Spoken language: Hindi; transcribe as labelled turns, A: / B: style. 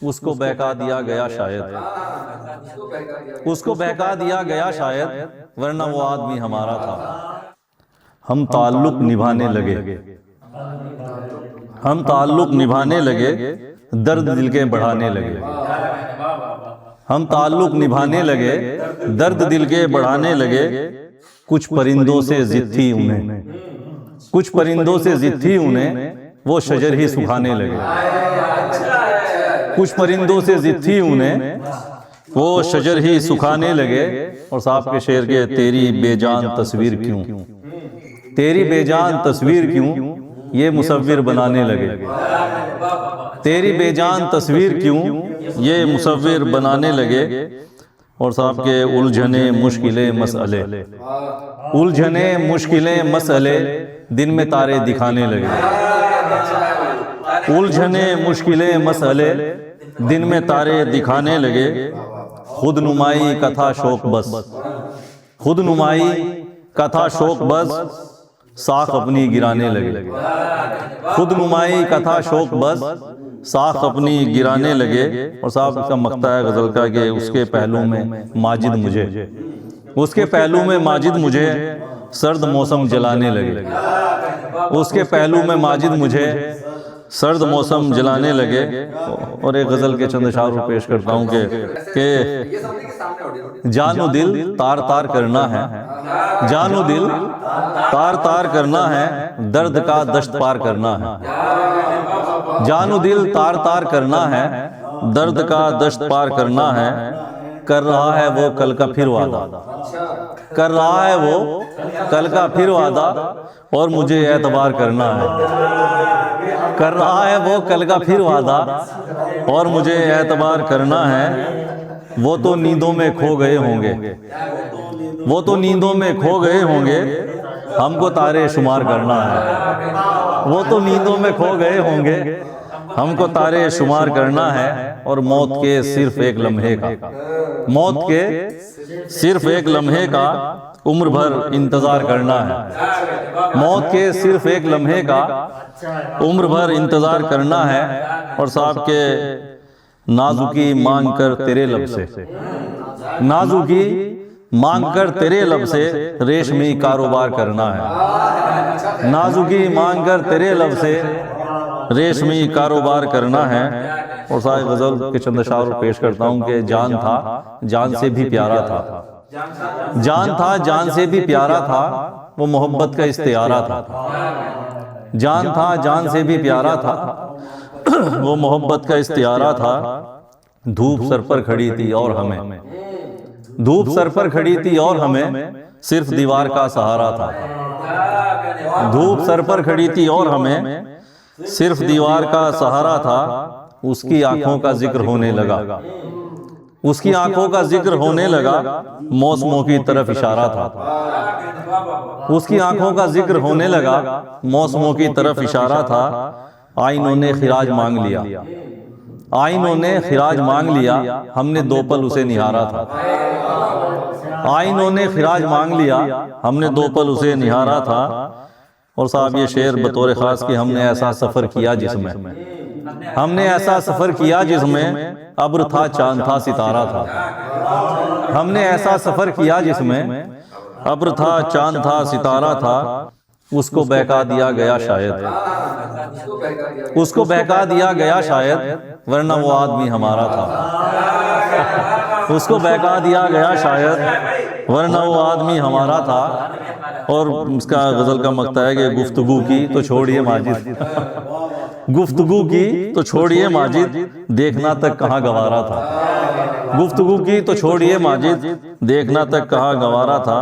A: उसको बहका दिया गया शायद, उसको बहका दिया गया शायद, वरना वो आदमी हमारा था। हम ताल्लुक निभाने लगे, हम ताल्लुक निभाने लगे, दर्द दिल के बढ़ाने लगे। हम ताल्लुक निभाने लगे, दर्द दिल के बढ़ाने लगे। कुछ परिंदों से जिद थी उन्हें, कुछ परिंदों से जिद थी उन्हें, वो शजर ही सुखाने लगे। कुछ परिंदों से जिद थी उन्हें, वो शजर ही सुखाने लगे। और साहब के शेर के, तेरी बेजान तस्वीर क्यों, तेरी बेजान तस्वीर क्यों ये मुसव्विर बनाने लगे। तेरी बेजान तस्वीर क्यों ये मुसव्विर बनाने लगे। और साहब के, उलझने मुश्किलें मसले, उलझने मुश्किलें मसले दिन में तारे दिखाने लगे। उलझने मुश्किलें मसले दिन में तारे दिखाने लगे। खुद नुमाई का था शौक बस, खुद नुमाई का था शौक बस, साख अपनी गिराने लगे। खुद नुमाई का था शौक बस, साख अपनी गिराने लगे। और साहब का मक्ता है गजल का कि उसके पहलू में माजिद मुझे, उसके पहलू में माजिद मुझे सर्द मौसम जलाने लगे। उसके पहलू में माजिद मुझे सर्द मौसम जलाने लगे। और एक गजल के चंद अशार पेश करता हूँ कि जानो दिल तार तार करना है, जानो दिल तार तार करना है, दर्द का दश्त पार करना है। जानो दिल तार तार करना है, दर्द का दश्त पार करना है। कर रहा है वो कल का फिर वादा, कर रहा है वो कल का फिर वादा, और मुझे एतबार करना है। कर रहा है वो कल का फिर वादा, और मुझे एतबार करना है। वो तो नींदों में खो गए होंगे, वो तो नींदों में खो गए होंगे, हमको तारे शुमार करना है। वो तो नींदों में खो गए होंगे, हमको तारे शुमार करना है। और मौत के सिर्फ एक लम्हे का, मौत के सिर्फ एक लम्हे का उम्र भर इंतजार करना है। मौत के सिर्फ एक लम्हे का उम्र भर इंतजार करना है। और साहब के, नाजुकी मांग कर तेरे लब से, नाजुकी मांग कर तेरे लब से रेशमी कारोबार करना है। नाजुकी मांग कर तेरे लब से रेशमी कारोबार करना है। और सारे गजल के चंद अशार पेश करता हूँ कि जान था जान से भी प्यारा था, जान था जान से भी प्यारा था, वो मोहब्बत का इस्तियारा था। जान था जान से भी प्यारा था, वो मोहब्बत का इस्तियारा था। धूप सर पर खड़ी थी और हमें, धूप सर पर खड़ी थी और हमें सिर्फ दीवार का सहारा था। धूप सर पर खड़ी थी और हमें सिर्फ दीवार का सहारा था। उसकी आंखों का जिक्र होने लगा, उसकी आंखों का जिक्र होने लगा, मौसमों की तरफ इशारा था। उसकी आंखों का जिक्र होने लगा, मौसमों की तरफ इशारा था। आईनों ने खिराज मांग लिया, आईनों ने खिराज मांग लिया, हमने दो पल उसे निहारा था। आईनों ने खिराज मांग लिया, हमने दो पल उसे निहारा था। और साहब ये शेर बतौर खास कि हमने ऐसा सफर किया जिसमें, हमने ऐसा सफर किया जिसमें अब्र था चांद था सितारा था। हमने ऐसा सफर किया जिसमें अब्र था चांद था सितारा था। उसको बहका दिया गया शायद, उसको बहका दिया गया शायद, वरना वो आदमी हमारा था। उसको बहका दिया गया शायद, वरना वो आदमी हमारा था। और इसका गजल का मक्ता है कि गुफ्तगू की तो छोड़िए माजिद, गुफ्तगू की तो छोड़िए माजिद, देखना तक कहाँ गवारा था। गुफ्तगू की तो छोड़िए माजिद, देखना तक कहाँ गवारा था।